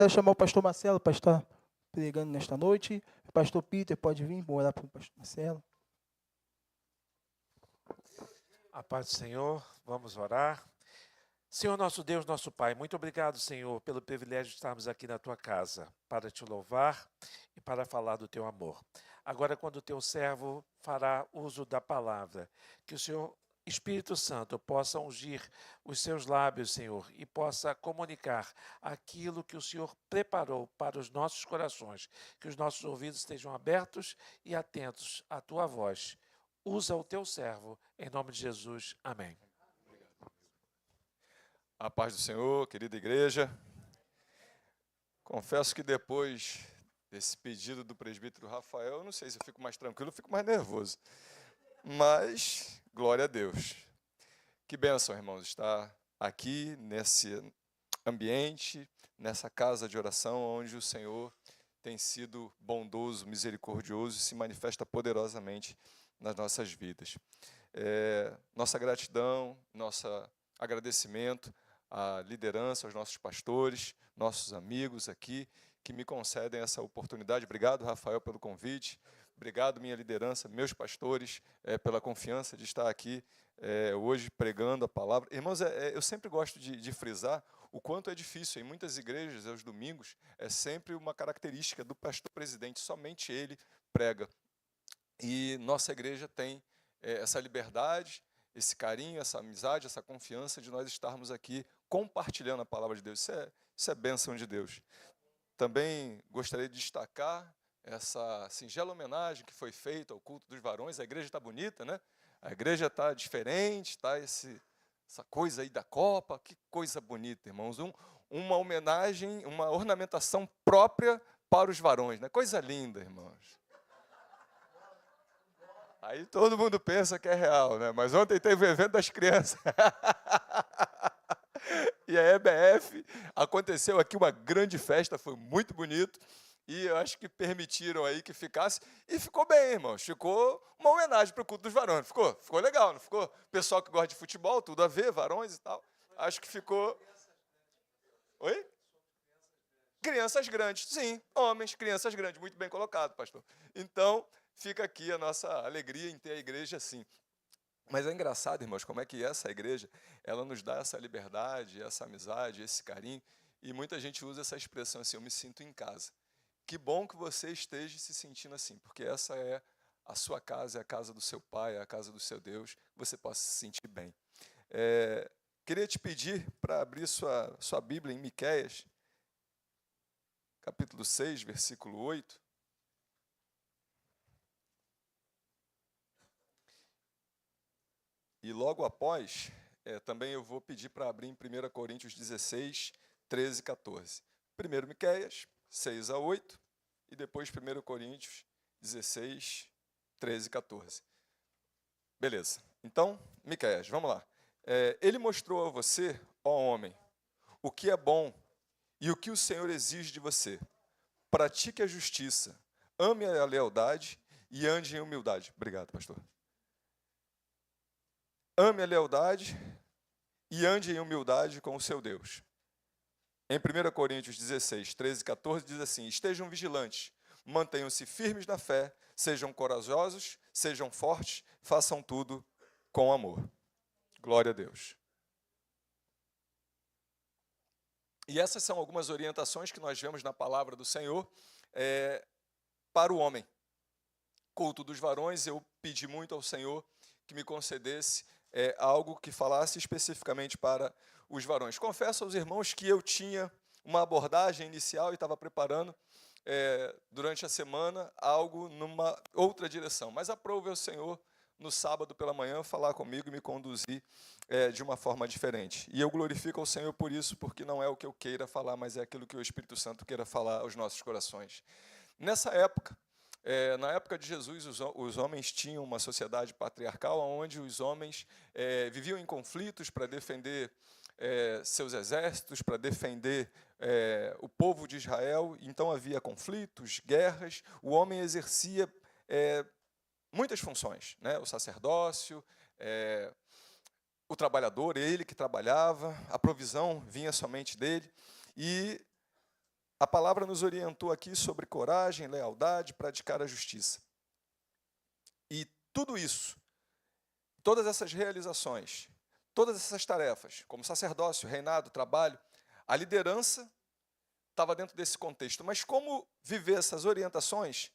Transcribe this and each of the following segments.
chamar o pastor Marcelo para estar pregando nesta noite. O pastor Peter pode vir, vou orar para o pastor Marcelo. A paz do Senhor, vamos orar. Senhor nosso Deus, nosso Pai, muito obrigado, Senhor, pelo privilégio de estarmos aqui na Tua casa, para Te louvar e para falar do Teu amor. Agora, quando o Teu servo fará uso da palavra, que o Senhor Espírito Santo possa ungir os seus lábios, Senhor, e possa comunicar aquilo que o Senhor preparou para os nossos corações, que os nossos ouvidos estejam abertos e atentos à Tua voz. Usa o Teu servo, em nome de Jesus. Amém. A paz do Senhor, querida igreja. Confesso que depois desse pedido do presbítero Rafael, eu não sei se eu fico mais tranquilo, eu fico mais nervoso. Mas, glória a Deus. Que bênção, irmãos, estar aqui nesse ambiente, nessa casa de oração, onde o Senhor tem sido bondoso, misericordioso e se manifesta poderosamente nas nossas vidas. Nossa gratidão, nosso agradecimento à liderança, aos nossos pastores, nossos amigos aqui, que me concedem essa oportunidade. Obrigado, Rafael, pelo convite. Obrigado, minha liderança, meus pastores, pela confiança de estar aqui hoje pregando a palavra. Irmãos, eu sempre gosto de frisar o quanto é difícil. Em muitas igrejas, aos domingos, é sempre uma característica do pastor presidente, somente ele prega. E nossa igreja tem essa liberdade, esse carinho, essa amizade, essa confiança de nós estarmos aqui compartilhando a palavra de Deus. Isso é bênção de Deus. Também gostaria de destacar essa singela homenagem que foi feita ao culto dos varões. A igreja está bonita, né? A igreja está diferente, está essa coisa aí da Copa. Que coisa bonita, irmãos. Uma homenagem, uma ornamentação própria para os varões, né? Coisa linda, irmãos. Aí todo mundo pensa que é real, né? Mas ontem teve o evento das crianças. E a EBF, aconteceu aqui uma grande festa, foi muito bonito. E eu acho que permitiram aí que ficasse. E ficou bem, irmãos. Ficou uma homenagem para o culto dos varões. Ficou legal, não ficou? Pessoal que gosta de futebol, tudo a ver, varões e tal. Acho que ficou... Oi? Crianças grandes, sim. Homens, crianças grandes. Muito bem colocado, pastor. Então, fica aqui a nossa alegria em ter a igreja assim. Mas é engraçado, irmãos, como é que essa igreja, ela nos dá essa liberdade, essa amizade, esse carinho, e muita gente usa essa expressão assim, eu me sinto em casa. Que bom que você esteja se sentindo assim, porque essa é a sua casa, é a casa do seu Pai, é a casa do seu Deus, que você possa se sentir bem. Queria te pedir para abrir sua Bíblia em Miqueias, capítulo 6, versículo 8. E logo após, também eu vou pedir para abrir em 1 Coríntios 16, 13 e 14. Primeiro Miqueias, 6 a 8, e depois 1 Coríntios 16, 13 e 14. Beleza. Então, Miqueias, vamos lá. Ele mostrou a você, ó homem, o que é bom e o que o Senhor exige de você. Pratique a justiça, ame a lealdade e ande em humildade. Obrigado, pastor. Ame a lealdade e ande em humildade com o seu Deus. Em 1 Coríntios 16, 13 e 14, diz assim, estejam vigilantes, mantenham-se firmes na fé, sejam corajosos, sejam fortes, façam tudo com amor. Glória a Deus. E essas são algumas orientações que nós vemos na palavra do Senhor para o homem. Culto dos varões, eu pedi muito ao Senhor que me concedesse algo que falasse especificamente para os varões. Confesso aos irmãos que eu tinha uma abordagem inicial e estava preparando durante a semana algo numa outra direção, mas aprove ao Senhor no sábado pela manhã falar comigo e me conduzir de uma forma diferente. E eu glorifico ao Senhor por isso, porque não é o que eu queira falar, mas é aquilo que o Espírito Santo queira falar aos nossos corações. Nessa época, na época de Jesus, os homens tinham uma sociedade patriarcal, onde os homens viviam em conflitos para defender seus exércitos, para defender o povo de Israel. Então havia conflitos, guerras, o homem exercia muitas funções, né? O sacerdócio, o trabalhador, ele que trabalhava, a provisão vinha somente dele, e a palavra nos orientou aqui sobre coragem, lealdade, praticar a justiça. E tudo isso, todas essas realizações, todas essas tarefas, como sacerdócio, reinado, trabalho, a liderança estava dentro desse contexto. Mas como viver essas orientações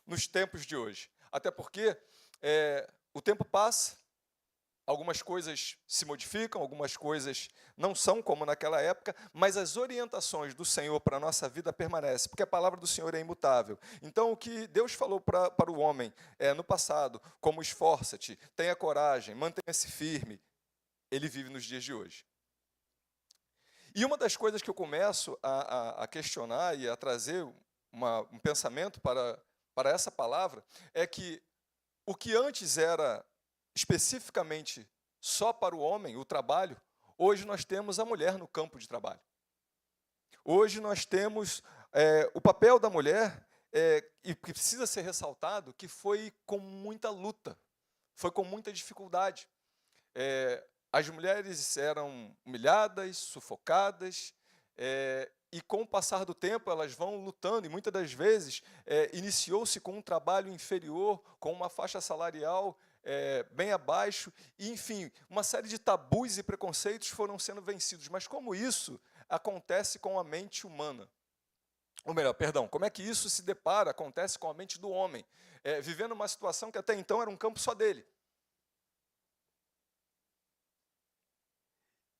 nos tempos de hoje? Até porque o tempo passa, algumas coisas se modificam, algumas coisas não são como naquela época, mas as orientações do Senhor para a nossa vida permanecem, porque a palavra do Senhor é imutável. Então, o que Deus falou para o homem no passado, como esforça-te, tenha coragem, mantenha-se firme, ele vive nos dias de hoje. E uma das coisas que eu começo a questionar e a trazer um pensamento para essa palavra é que o que antes era especificamente só para o homem, o trabalho, hoje nós temos a mulher no campo de trabalho. Hoje nós temos o papel da mulher, e que precisa ser ressaltado, que foi com muita luta, foi com muita dificuldade. As mulheres eram humilhadas, sufocadas, e com o passar do tempo elas vão lutando, e muitas das vezes iniciou-se com um trabalho inferior, com uma faixa salarial bem abaixo, e, enfim, uma série de tabus e preconceitos foram sendo vencidos. Mas como isso acontece com a mente humana? Ou melhor, perdão, como é que isso se depara, acontece com a mente do homem, vivendo uma situação que até então era um campo só dele?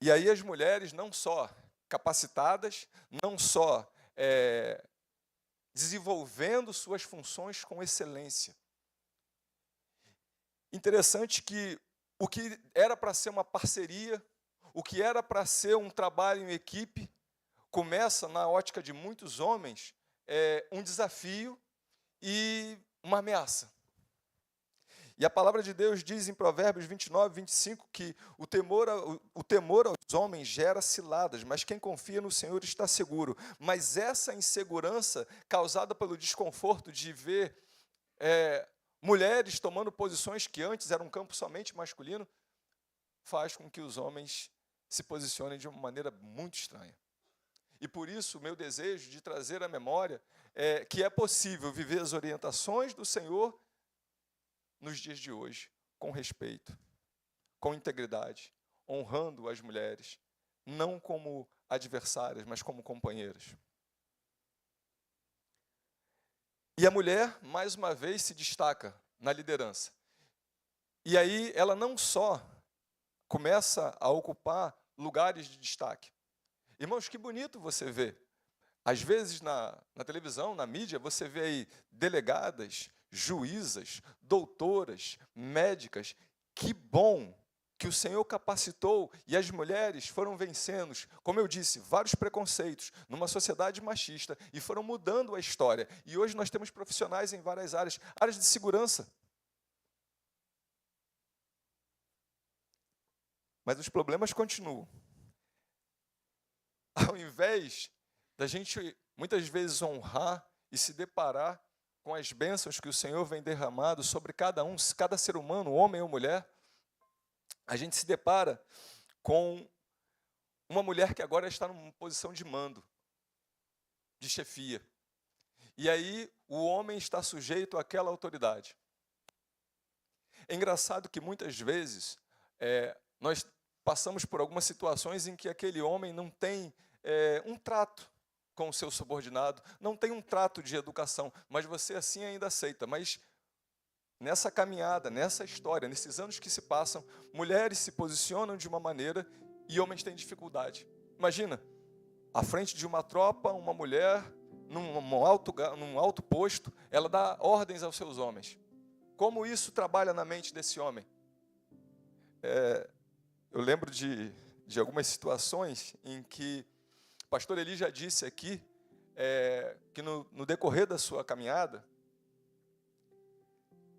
E aí as mulheres não só capacitadas, não só desenvolvendo suas funções com excelência. Interessante que o que era para ser uma parceria, o que era para ser um trabalho em equipe, começa, na ótica de muitos homens, um desafio e uma ameaça. E a palavra de Deus diz em Provérbios 29, 25, que o temor aos homens gera ciladas, mas quem confia no Senhor está seguro. Mas essa insegurança, causada pelo desconforto de ver mulheres tomando posições que antes eram um campo somente masculino, faz com que os homens se posicionem de uma maneira muito estranha. E por isso, o meu desejo de trazer à memória que é possível viver as orientações do Senhor nos dias de hoje, com respeito, com integridade, honrando as mulheres, não como adversárias, mas como companheiras. E a mulher, mais uma vez, se destaca na liderança. E aí ela não só começa a ocupar lugares de destaque. Irmãos, que bonito você vê. Às vezes na televisão, na mídia, você vê aí delegadas, juízas, doutoras, médicas. Que bom que o Senhor capacitou e as mulheres foram vencendo, como eu disse, vários preconceitos numa sociedade machista e foram mudando a história. E hoje nós temos profissionais em várias áreas de segurança. Mas os problemas continuam. Ao invés da gente, muitas vezes, honrar e se deparar com as bênçãos que o Senhor vem derramado sobre cada ser humano, homem ou mulher, a gente se depara com uma mulher que agora está numa posição de mando, de chefia. E aí o homem está sujeito àquela autoridade. É engraçado que muitas vezes nós passamos por algumas situações em que aquele homem não tem um trato com o seu subordinado, não tem um trato de educação, mas você assim ainda aceita. Mas nessa caminhada, nessa história, nesses anos que se passam, mulheres se posicionam de uma maneira e homens têm dificuldade. Imagina, à frente de uma tropa, uma mulher, num alto posto, ela dá ordens aos seus homens. Como isso trabalha na mente desse homem? Eu lembro de algumas situações em que o pastor Eli já disse aqui, que no decorrer da sua caminhada,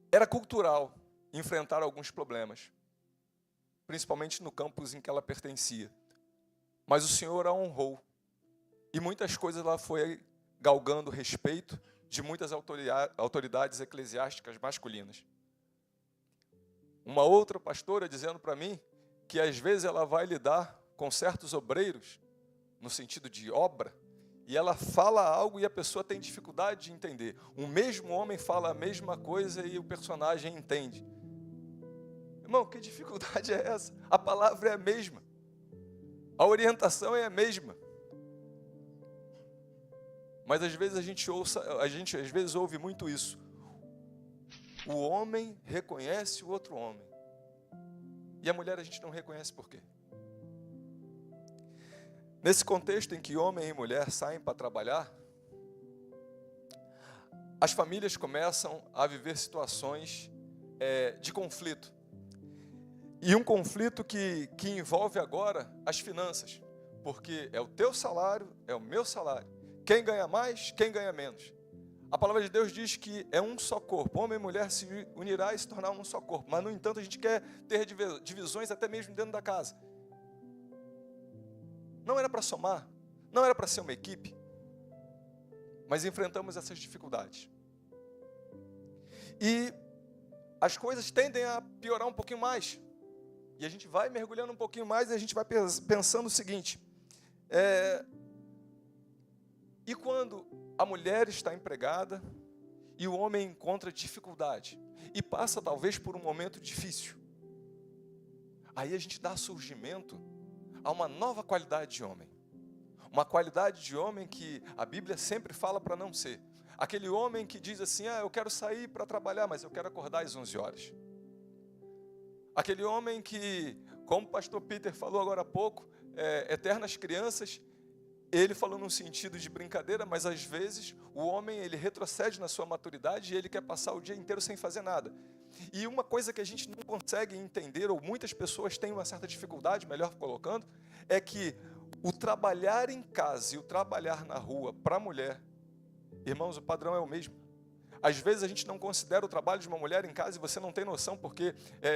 era cultural enfrentar alguns problemas, principalmente no campus em que ela pertencia. Mas o Senhor a honrou. E muitas coisas ela foi galgando respeito de muitas autoridades eclesiásticas masculinas. Uma outra pastora dizendo para mim que às vezes ela vai lidar com certos obreiros, no sentido de obra, e ela fala algo e a pessoa tem dificuldade de entender. O mesmo homem fala a mesma coisa e o personagem entende. Irmão, que dificuldade é essa? A palavra é a mesma. A orientação é a mesma. Mas às vezes a gente às vezes ouve muito isso. O homem reconhece o outro homem. E a mulher a gente não reconhece por quê? Nesse contexto em que homem e mulher saem para trabalhar, as famílias começam a viver situações de conflito. E um conflito que envolve agora as finanças. Porque é o teu salário, é o meu salário. Quem ganha mais, quem ganha menos. A palavra de Deus diz que é um só corpo. Homem e mulher se unirá e se tornar um só corpo. Mas, no entanto, a gente quer ter divisões até mesmo dentro da casa. Não era para somar, não era para ser uma equipe, mas enfrentamos essas dificuldades. E as coisas tendem a piorar um pouquinho mais. E a gente vai mergulhando um pouquinho mais e a gente vai pensando o seguinte, e quando a mulher está empregada e o homem encontra dificuldade e passa talvez por um momento difícil, aí a gente dá surgimento a uma nova qualidade de homem. Uma qualidade de homem que a Bíblia sempre fala para não ser. Aquele homem que diz assim, eu quero sair para trabalhar, mas eu quero acordar às 11 horas. Aquele homem que, como o pastor Peter falou agora há pouco, eternas crianças, ele falou num sentido de brincadeira, mas às vezes o homem ele retrocede na sua maturidade e ele quer passar o dia inteiro sem fazer nada. E uma coisa que a gente não consegue entender, ou muitas pessoas têm uma certa dificuldade, melhor colocando, é que o trabalhar em casa e o trabalhar na rua para a mulher, irmãos, o padrão é o mesmo. Às vezes a gente não considera o trabalho de uma mulher em casa e você não tem noção, porque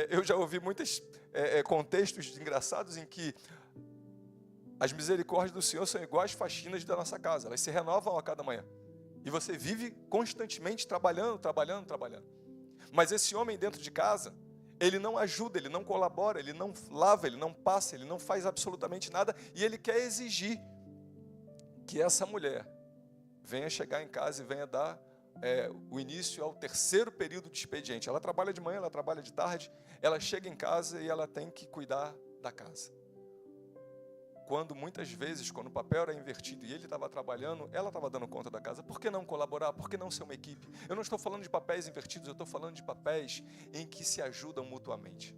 eu já ouvi muitos contextos engraçados em que as misericórdias do Senhor são iguais às faxinas da nossa casa, elas se renovam a cada manhã. E você vive constantemente trabalhando. Mas esse homem dentro de casa, ele não ajuda, ele não colabora, ele não lava, ele não passa, ele não faz absolutamente nada. E ele quer exigir que essa mulher venha chegar em casa e venha dar o início ao terceiro período de expediente. Ela trabalha de manhã, ela trabalha de tarde, ela chega em casa e ela tem que cuidar da casa. Quando muitas vezes, quando o papel era invertido e ele estava trabalhando, ela estava dando conta da casa. Por que não colaborar? Por que não ser uma equipe? Eu não estou falando de papéis invertidos, eu estou falando de papéis em que se ajudam mutuamente.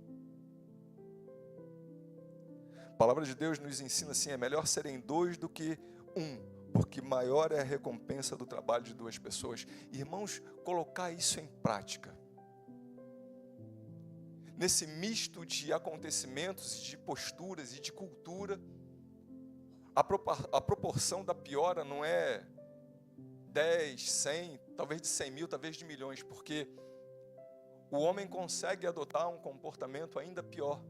A palavra de Deus nos ensina assim, é melhor serem dois do que um, porque maior é a recompensa do trabalho de duas pessoas. Irmãos, colocar isso em prática. Nesse misto de acontecimentos, de posturas e de cultura, a proporção da piora não é 10, 100, talvez de 100 mil, talvez de milhões, porque o homem consegue adotar um comportamento ainda pior.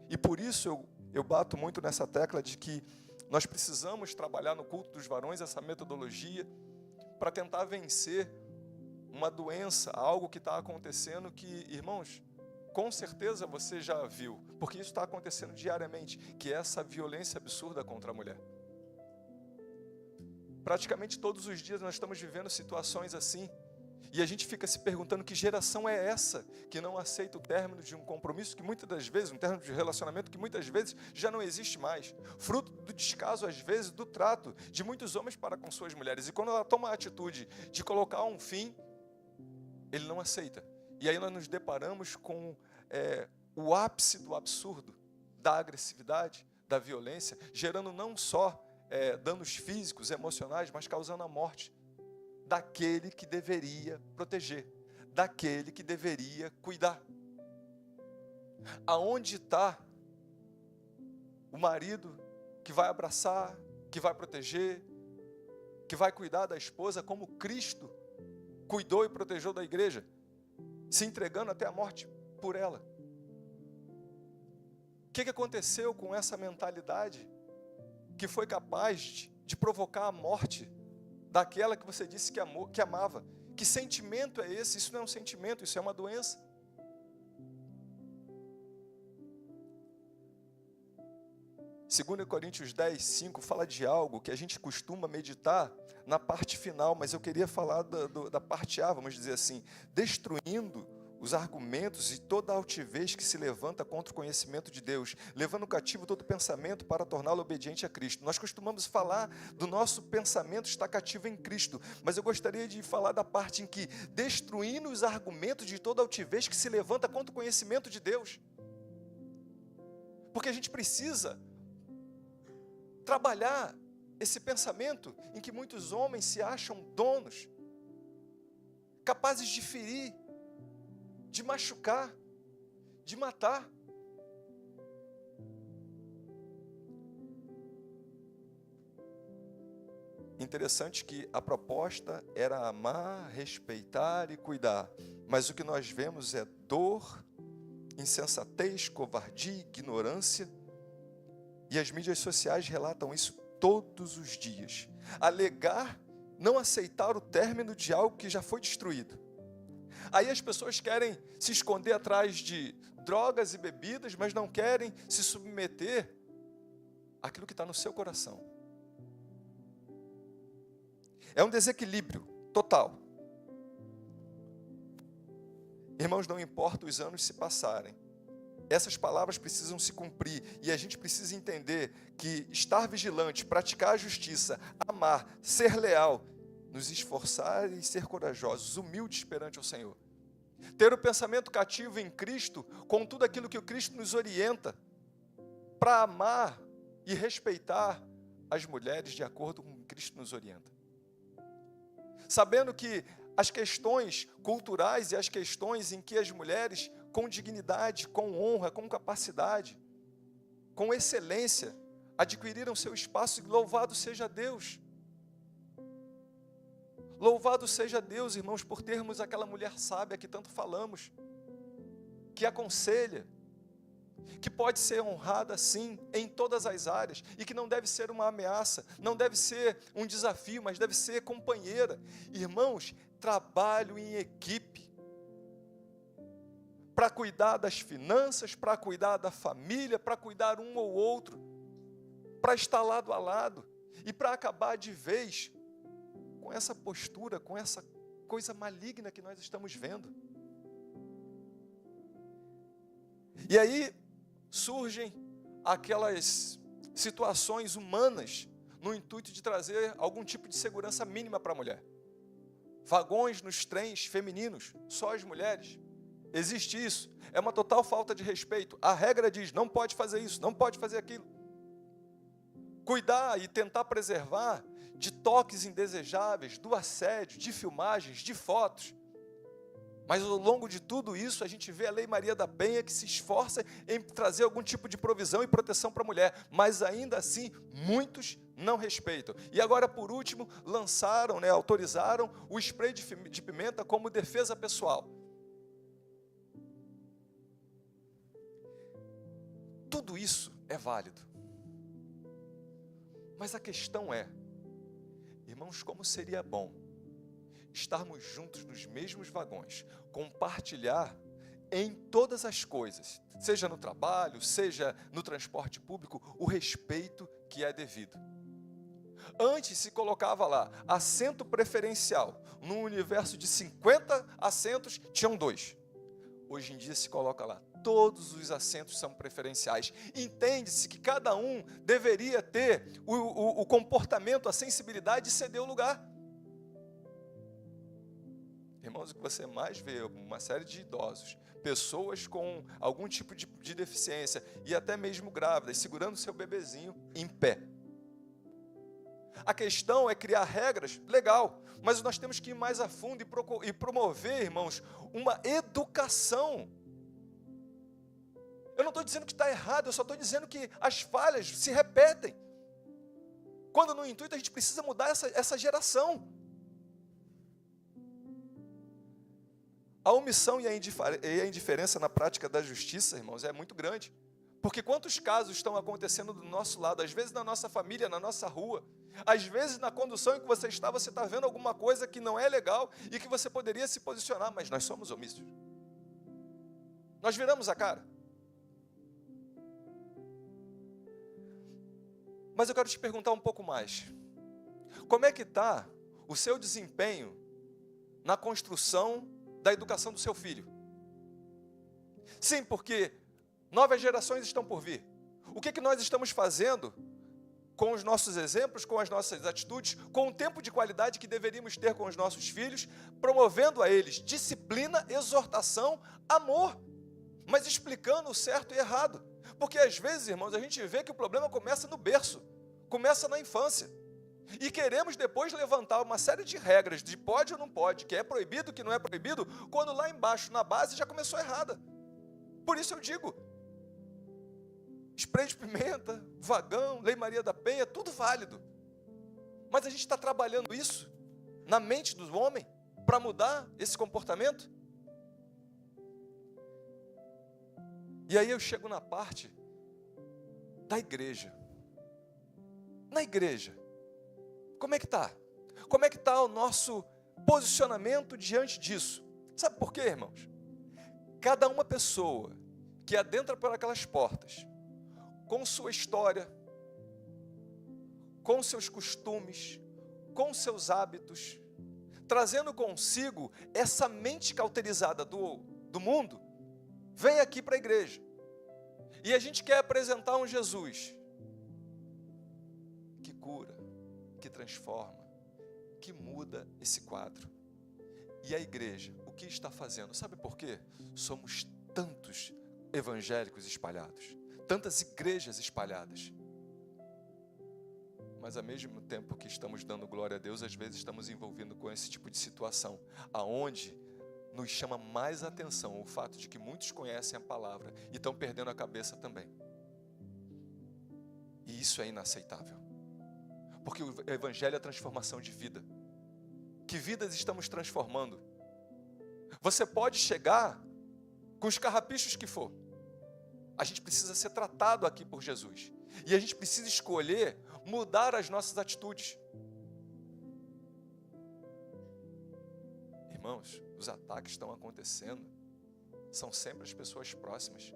E por isso eu bato muito nessa tecla de que nós precisamos trabalhar no culto dos varões essa metodologia para tentar vencer uma doença, algo que está acontecendo que, irmãos, com certeza você já viu, porque isso está acontecendo diariamente, que é essa violência absurda contra a mulher. Praticamente todos os dias nós estamos vivendo situações assim, e a gente fica se perguntando que geração é essa que não aceita o término de um compromisso que muitas das vezes, um término de relacionamento que muitas vezes já não existe mais, fruto do descaso às vezes do trato de muitos homens para com suas mulheres, e quando ela toma a atitude de colocar um fim, ele não aceita. E aí nós nos deparamos com o ápice do absurdo, da agressividade, da violência, gerando não só danos físicos, emocionais, mas causando a morte daquele que deveria proteger, daquele que deveria cuidar. Aonde está o marido que vai abraçar, que vai proteger, que vai cuidar da esposa como Cristo cuidou e protegeu da igreja, se entregando até a morte por ela? O que aconteceu com essa mentalidade que foi capaz de provocar a morte daquela que você disse que amava? Que sentimento é esse? Isso não é um sentimento, isso é uma doença. 2 Coríntios 10, 5 fala de algo que a gente costuma meditar na parte final, mas eu queria falar da parte A, vamos dizer assim, destruindo os argumentos e toda a altivez que se levanta contra o conhecimento de Deus, levando cativo todo pensamento para torná-lo obediente a Cristo. Nós costumamos falar do nosso pensamento estar cativo em Cristo, mas eu gostaria de falar da parte em que destruindo os argumentos de toda a altivez que se levanta contra o conhecimento de Deus. Porque a gente precisa trabalhar esse pensamento em que muitos homens se acham donos, capazes de ferir, de machucar, de matar. Interessante que a proposta era amar, respeitar e cuidar, mas o que nós vemos é dor, insensatez, covardia, ignorância, e as mídias sociais relatam isso todos os dias. Alegar, não aceitar o término de algo que já foi destruído. Aí as pessoas querem se esconder atrás de drogas e bebidas, mas não querem se submeter àquilo que está no seu coração. É um desequilíbrio total. Irmãos, não importa os anos se passarem, essas palavras precisam se cumprir e a gente precisa entender que estar vigilante, praticar a justiça, amar, ser leal, nos esforçar e ser corajosos, humildes perante o Senhor. Ter o pensamento cativo em Cristo, com tudo aquilo que o Cristo nos orienta, para amar e respeitar as mulheres de acordo com o que Cristo nos orienta. Sabendo que as questões culturais e as questões em que as mulheres, com dignidade, com honra, com capacidade, com excelência, adquiriram seu espaço, e louvado seja Deus. Louvado seja Deus, irmãos, por termos aquela mulher sábia que tanto falamos, que aconselha, que pode ser honrada sim, em todas as áreas, e que não deve ser uma ameaça, não deve ser um desafio, mas deve ser companheira. Irmãos, trabalho em equipe, para cuidar das finanças, para cuidar da família, para cuidar um ou outro, para estar lado a lado, e para acabar de vez com essa postura, com essa coisa maligna que nós estamos vendo. E aí surgem aquelas situações humanas no intuito de trazer algum tipo de segurança mínima para a mulher. Vagões nos trens femininos, só as mulheres. Existe isso. É uma total falta de respeito. A regra diz, não pode fazer isso, não pode fazer aquilo. Cuidar e tentar preservar de toques indesejáveis, do assédio, de filmagens, de fotos. Mas ao longo de tudo isso, a gente vê a Lei Maria da Penha que se esforça em trazer algum tipo de provisão e proteção para a mulher. Mas ainda assim, muitos não respeitam. E agora, por último, autorizaram o spray de pimenta como defesa pessoal. Tudo isso é válido. Mas a questão é, irmãos, como seria bom estarmos juntos nos mesmos vagões, compartilhar em todas as coisas, seja no trabalho, seja no transporte público, o respeito que é devido. Antes se colocava lá, assento preferencial, num universo de 50 assentos, tinham 2. Hoje em dia se coloca lá, todos os assentos são preferenciais. Entende-se que cada um deveria ter o comportamento, a sensibilidade de ceder o lugar. Irmãos, o que você mais vê, uma série de idosos, pessoas com algum tipo de deficiência, e até mesmo grávidas, segurando seu bebezinho em pé. A questão é criar regras, legal, mas nós temos que ir mais a fundo e promover, irmãos, uma educação. Eu não estou dizendo que está errado, eu só estou dizendo que as falhas se repetem. Quando no intuito a gente precisa mudar essa geração. A omissão e a indiferença na prática da justiça, irmãos, é muito grande. Porque quantos casos estão acontecendo do nosso lado, às vezes na nossa família, na nossa rua, às vezes na condução em que você está vendo alguma coisa que não é legal e que você poderia se posicionar, mas nós somos omissos. Nós viramos a cara. Mas eu quero te perguntar um pouco mais. Como é que está o seu desempenho na construção da educação do seu filho? Sim, porque novas gerações estão por vir. O que nós estamos fazendo com os nossos exemplos, com as nossas atitudes, com o tempo de qualidade que deveríamos ter com os nossos filhos, promovendo a eles disciplina, exortação, amor, mas explicando o certo e errado. Porque às vezes, irmãos, a gente vê que o problema começa no berço, começa na infância. E queremos depois levantar uma série de regras de pode ou não pode, que é proibido, que não é proibido, quando lá embaixo, na base, já começou errada. Por isso eu digo, spray de pimenta, vagão, Lei Maria da Penha, tudo válido. Mas a gente está trabalhando isso na mente do homem para mudar esse comportamento? E aí eu chego na parte da igreja. Na igreja, como é que está? Como é que está o nosso posicionamento diante disso? Sabe por quê, irmãos? Cada uma pessoa que adentra por aquelas portas, com sua história, com seus costumes, com seus hábitos, trazendo consigo essa mente cauterizada do mundo, vem aqui para a igreja. E a gente quer apresentar um Jesus que cura, que transforma, que muda esse quadro. E a igreja, o que está fazendo? Sabe por quê? Somos tantos evangélicos espalhados, tantas igrejas espalhadas. Mas ao mesmo tempo que estamos dando glória a Deus, às vezes estamos envolvidos com esse tipo de situação, aonde nos chama mais atenção o fato de que muitos conhecem a palavra e estão perdendo a cabeça também. E isso é inaceitável. Porque o evangelho é transformação de vida. Que vidas estamos transformando? Você pode chegar com os carrapichos que for. A gente precisa ser tratado aqui por Jesus. E a gente precisa escolher mudar as nossas atitudes. Irmãos, os ataques estão acontecendo. São sempre as pessoas próximas.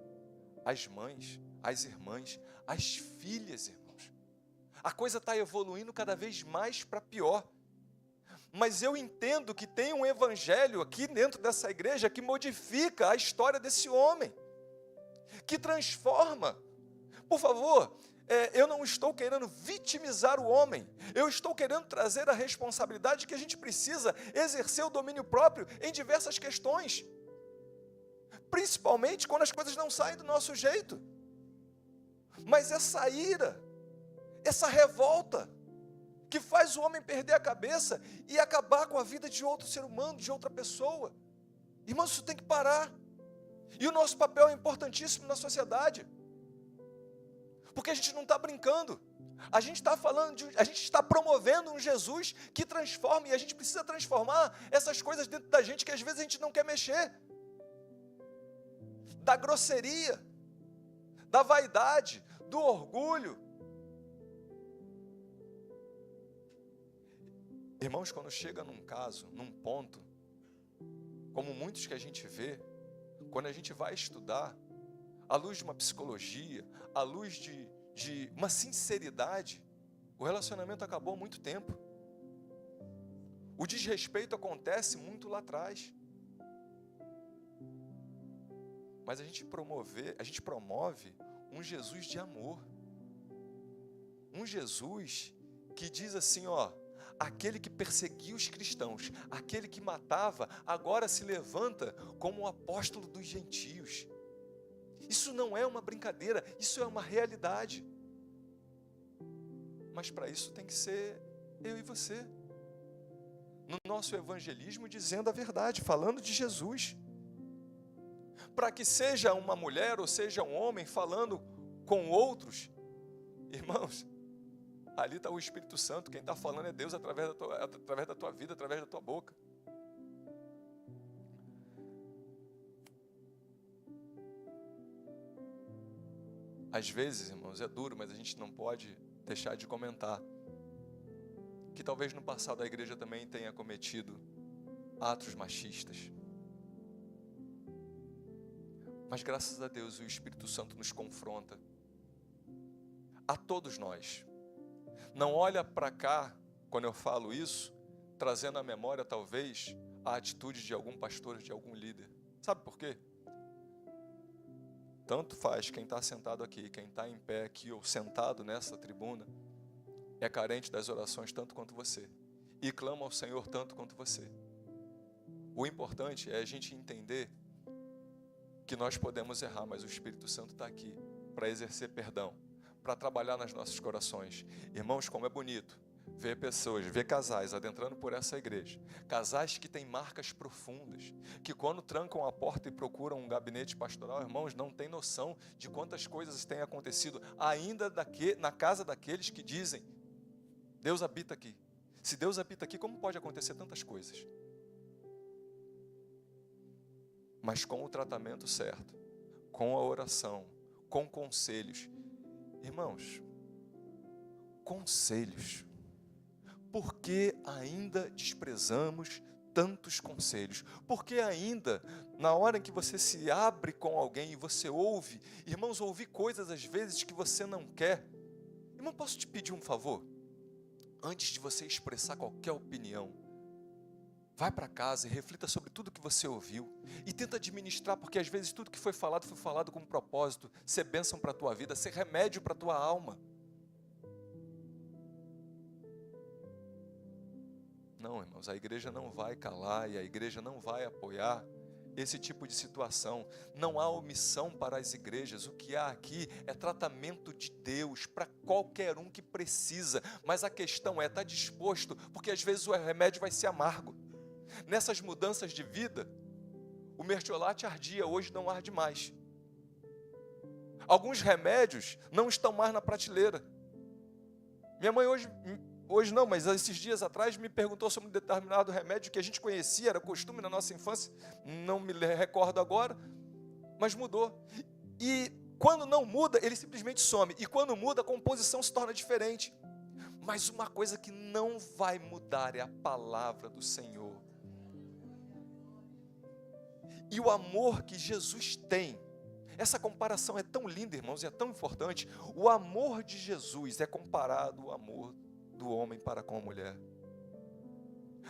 As mães, as irmãs, as filhas, irmãos. A coisa está evoluindo cada vez mais para pior. Mas eu entendo que tem um evangelho aqui dentro dessa igreja que modifica a história desse homem, que transforma. Por favor, eu não estou querendo vitimizar o homem, eu estou querendo trazer a responsabilidade que a gente precisa exercer o domínio próprio em diversas questões, principalmente quando as coisas não saem do nosso jeito. Mas essa ira, essa revolta, que faz o homem perder a cabeça e acabar com a vida de outro ser humano, de outra pessoa. Irmãos, isso tem que parar. E o nosso papel é importantíssimo na sociedade. Porque a gente não está brincando. A gente está a gente está promovendo um Jesus que transforma, e a gente precisa transformar essas coisas dentro da gente que às vezes a gente não quer mexer. Da grosseria, da vaidade, do orgulho. Irmãos, quando chega num caso, num ponto, como muitos que a gente vê, quando a gente vai estudar, à luz de uma psicologia, à luz de uma sinceridade, o relacionamento acabou há muito tempo. O desrespeito acontece muito lá atrás. Mas a gente promove um Jesus de amor. Um Jesus que diz assim, ó, aquele que perseguia os cristãos, aquele que matava, agora se levanta como o apóstolo dos gentios. Isso não é uma brincadeira, isso é uma realidade. Mas para isso tem que ser eu e você. No nosso evangelismo dizendo a verdade, falando de Jesus. Para que seja uma mulher ou seja um homem falando com outros, irmãos, ali está o Espírito Santo, quem está falando é Deus através da tua vida, através da tua boca. Às vezes, irmãos, é duro, mas a gente não pode deixar de comentar que talvez no passado a igreja também tenha cometido atos machistas. Mas graças a Deus o Espírito Santo nos confronta, a todos nós, Não olha para cá, quando eu falo isso, trazendo à memória, talvez, a atitude de algum pastor, de algum líder. Sabe por quê? Tanto faz quem está sentado aqui, quem está em pé aqui ou sentado nessa tribuna, é carente das orações tanto quanto você. E clama ao Senhor tanto quanto você. O importante é a gente entender que nós podemos errar, mas o Espírito Santo está aqui para exercer perdão, para trabalhar nos nossos corações. Irmãos, como é bonito ver pessoas, ver casais adentrando por essa igreja, casais que têm marcas profundas, que quando trancam a porta e procuram um gabinete pastoral, irmãos, não têm noção de quantas coisas têm acontecido ainda na casa daqueles que dizem, Deus habita aqui. Se Deus habita aqui, como pode acontecer tantas coisas? Mas com o tratamento certo, com a oração, com conselhos. Irmãos, conselhos. Por que ainda desprezamos tantos conselhos? Por que ainda, na hora em que você se abre com alguém e você ouve, irmãos, ouvir coisas às vezes que você não quer. Irmão, posso te pedir um favor? Antes de você expressar qualquer opinião, vai para casa e reflita sobre tudo que você ouviu e tenta administrar, porque às vezes tudo que foi falado com propósito, ser bênção para a tua vida, ser remédio para a tua alma. Não, irmãos, a igreja não vai calar e a igreja não vai apoiar esse tipo de situação. Não há omissão para as igrejas. O que há aqui é tratamento de Deus para qualquer um que precisa. Mas a questão é, está disposto? Porque às vezes o remédio vai ser amargo. Nessas mudanças de vida, o mertiolate ardia, hoje não arde mais. Alguns remédios não estão mais na prateleira. Minha mãe hoje não, mas esses dias atrás me perguntou sobre um determinado remédio que a gente conhecia, era costume na nossa infância, não me recordo agora, mas mudou. E quando não muda, ele simplesmente some. E quando muda, a composição se torna diferente. Mas uma coisa que não vai mudar é a palavra do Senhor. E o amor que Jesus tem. Essa comparação é tão linda, irmãos, e é tão importante. O amor de Jesus é comparado ao amor do homem para com a mulher.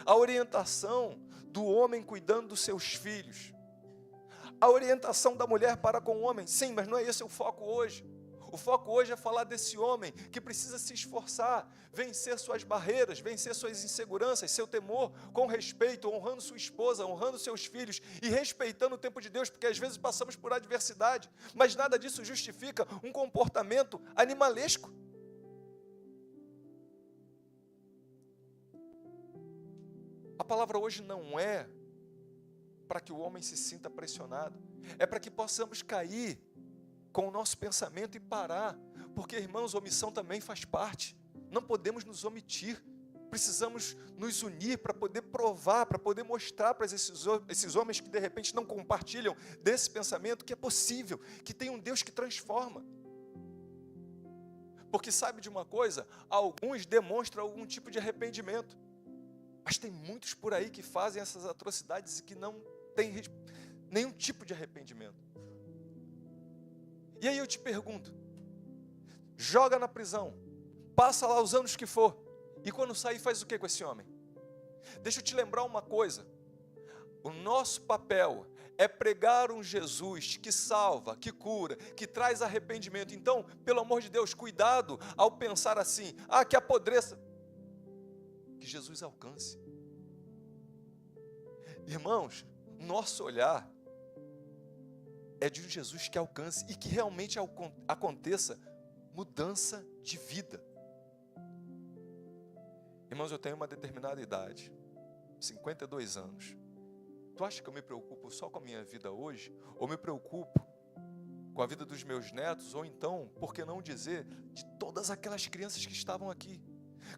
A orientação do homem cuidando dos seus filhos. A orientação da mulher para com o homem. Sim, mas não é esse o foco hoje. O foco hoje é falar desse homem que precisa se esforçar, vencer suas barreiras, vencer suas inseguranças, seu temor, com respeito, honrando sua esposa, honrando seus filhos e respeitando o tempo de Deus, porque às vezes passamos por adversidade, mas nada disso justifica um comportamento animalesco. A palavra hoje não é para que o homem se sinta pressionado, é para que possamos cair com o nosso pensamento e parar, porque, irmãos, omissão também faz parte, não podemos nos omitir, precisamos nos unir para poder provar, para poder mostrar para esses homens que de repente não compartilham desse pensamento que é possível, que tem um Deus que transforma. Porque sabe de uma coisa? Alguns demonstram algum tipo de arrependimento, mas tem muitos por aí que fazem essas atrocidades e que não têm nenhum tipo de arrependimento. E aí eu te pergunto, joga na prisão, passa lá os anos que for, e quando sair faz o que com esse homem? Deixa eu te lembrar uma coisa, o nosso papel é pregar um Jesus que salva, que cura, que traz arrependimento. Então, pelo amor de Deus, cuidado ao pensar assim, que apodreça, que Jesus alcance. Irmãos, nosso olhar é de um Jesus que alcance e que realmente aconteça mudança de vida. Irmãos, eu tenho uma determinada idade, 52 anos. Tu acha que eu me preocupo só com a minha vida hoje? Ou me preocupo com a vida dos meus netos? Ou então, por que não dizer, de todas aquelas crianças que estavam aqui?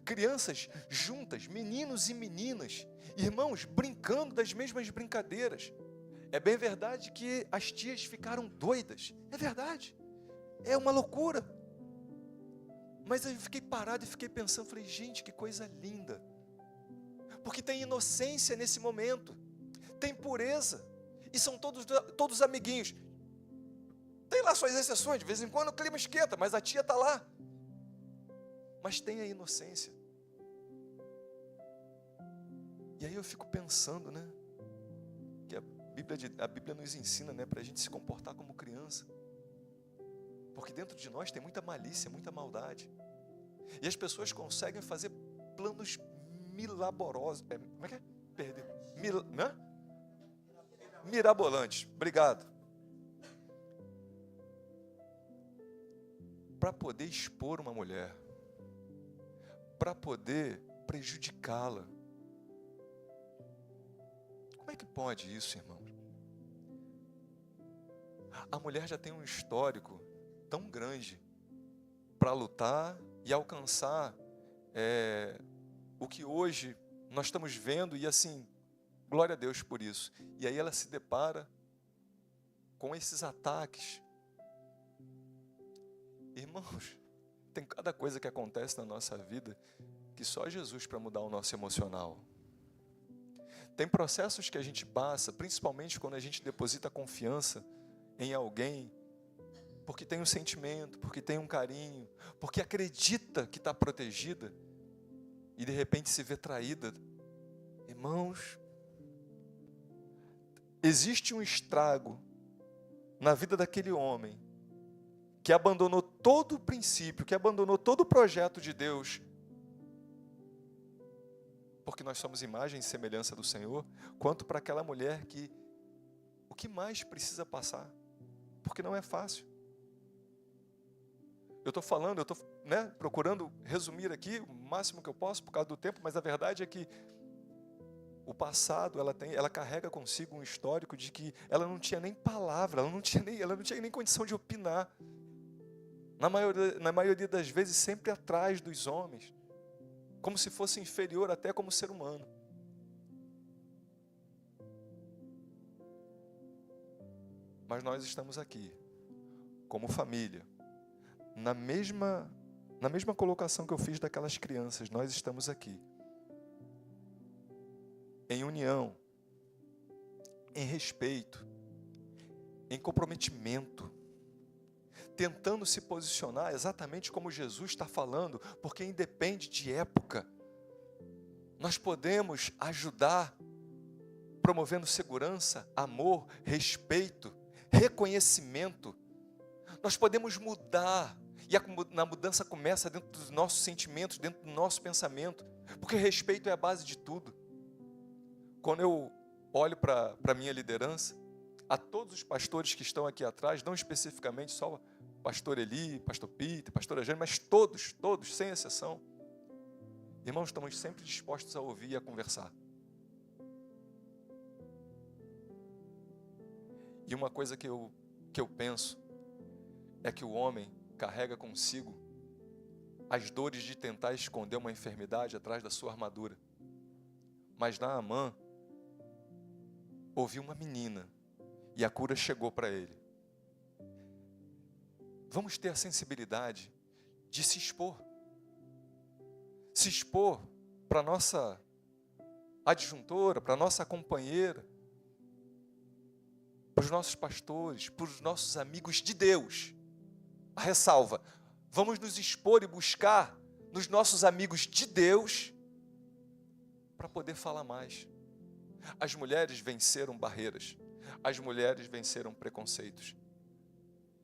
Crianças juntas, meninos e meninas, irmãos, brincando das mesmas brincadeiras. É bem verdade que as tias ficaram doidas, é verdade, é uma loucura. Mas eu fiquei parado e fiquei pensando, falei, gente, que coisa linda. Porque tem inocência nesse momento, tem pureza, e são todos amiguinhos. Tem lá suas exceções, de vez em quando o clima esquenta, mas a tia está lá. mas tenha inocência. E aí eu fico pensando, né, que a Bíblia nos ensina, né, para a gente se comportar como criança. Porque dentro de nós tem muita malícia, muita maldade. E as pessoas conseguem fazer planos milaborosos. Como é que é? Perdeu. Mirabolantes. Obrigado. Para poder expor uma mulher. Para poder prejudicá-la. Como é que pode isso, irmão? A mulher já tem um histórico tão grande para lutar e alcançar o que hoje nós estamos vendo, e assim, glória a Deus por isso. E aí ela se depara com esses ataques. Irmãos, tem cada coisa que acontece na nossa vida que só Jesus para mudar o nosso emocional. Tem processos que a gente passa, principalmente quando a gente deposita confiança em alguém, porque tem um sentimento, porque tem um carinho, porque acredita que está protegida, e de repente se vê traída. Irmãos, existe um estrago na vida daquele homem, que abandonou todo o princípio, que abandonou todo o projeto de Deus, porque nós somos imagem e semelhança do Senhor, quanto para aquela mulher que, o que mais precisa passar? Porque não é fácil. Eu estou falando, eu estou procurando resumir aqui o máximo que eu posso por causa do tempo, mas a verdade é que o passado, ela carrega consigo um histórico de que ela não tinha nem palavra, ela não tinha nem condição de opinar. Na maioria das vezes, sempre atrás dos homens, como se fosse inferior até como ser humano. Mas nós estamos aqui, como família, na mesma colocação que eu fiz daquelas crianças, nós estamos aqui, em união, em respeito, em comprometimento, tentando se posicionar exatamente como Jesus está falando, porque independe de época, nós podemos ajudar, promovendo segurança, amor, respeito, reconhecimento. Nós podemos mudar, e na mudança começa dentro dos nossos sentimentos, dentro do nosso pensamento, porque respeito é a base de tudo. Quando eu olho para a minha liderança, a todos os pastores que estão aqui atrás, não especificamente só o pastor Eli, pastor Peter, pastora Jane, mas todos, sem exceção, irmãos, estamos sempre dispostos a ouvir e a conversar. E uma coisa que eu penso é que o homem carrega consigo as dores de tentar esconder uma enfermidade atrás da sua armadura. Mas Naamã ouviu uma menina e a cura chegou para ele. Vamos ter a sensibilidade de se expor. Se expor para a nossa adjuntora, para a nossa companheira, para os nossos pastores, para os nossos amigos de Deus. A ressalva, vamos nos expor e buscar nos nossos amigos de Deus para poder falar mais. As mulheres venceram barreiras, as mulheres venceram preconceitos.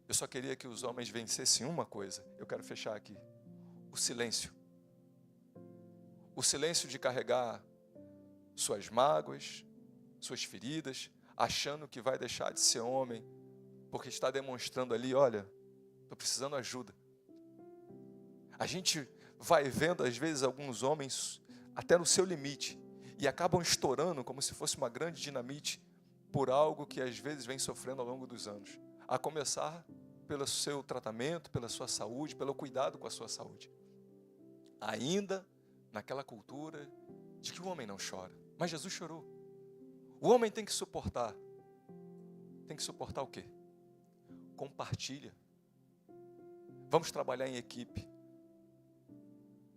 Eu só queria que os homens vencessem uma coisa, eu quero fechar aqui, o silêncio. O silêncio de carregar suas mágoas, suas feridas, achando que vai deixar de ser homem, porque está demonstrando ali, olha, estou precisando de ajuda. A gente vai vendo, às vezes, alguns homens até no seu limite, e acabam estourando como se fosse uma grande dinamite, por algo que às vezes vem sofrendo ao longo dos anos. A começar pelo seu tratamento, pela sua saúde, pelo cuidado com a sua saúde. Ainda naquela cultura de que o homem não chora, mas Jesus chorou. O homem tem que suportar. Tem que suportar o quê? Compartilha. Vamos trabalhar em equipe.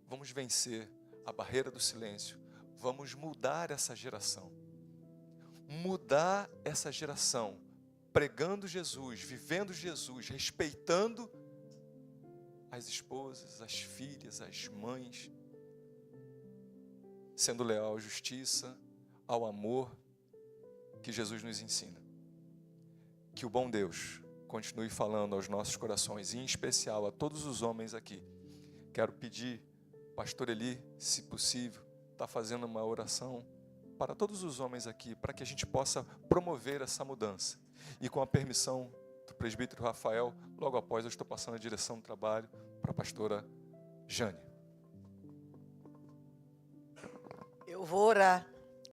Vamos vencer a barreira do silêncio. Vamos mudar essa geração. Mudar essa geração. Pregando Jesus, vivendo Jesus, respeitando as esposas, as filhas, as mães, sendo leal à justiça, ao amor que Jesus nos ensina. Que o bom Deus continue falando aos nossos corações, e em especial a todos os homens aqui. Quero pedir, pastor Eli, se possível, está fazendo uma oração para todos os homens aqui, para que a gente possa promover essa mudança. E com a permissão do presbítero Rafael, logo após eu estou passando a direção do trabalho para a pastora Jane. Eu vou orar.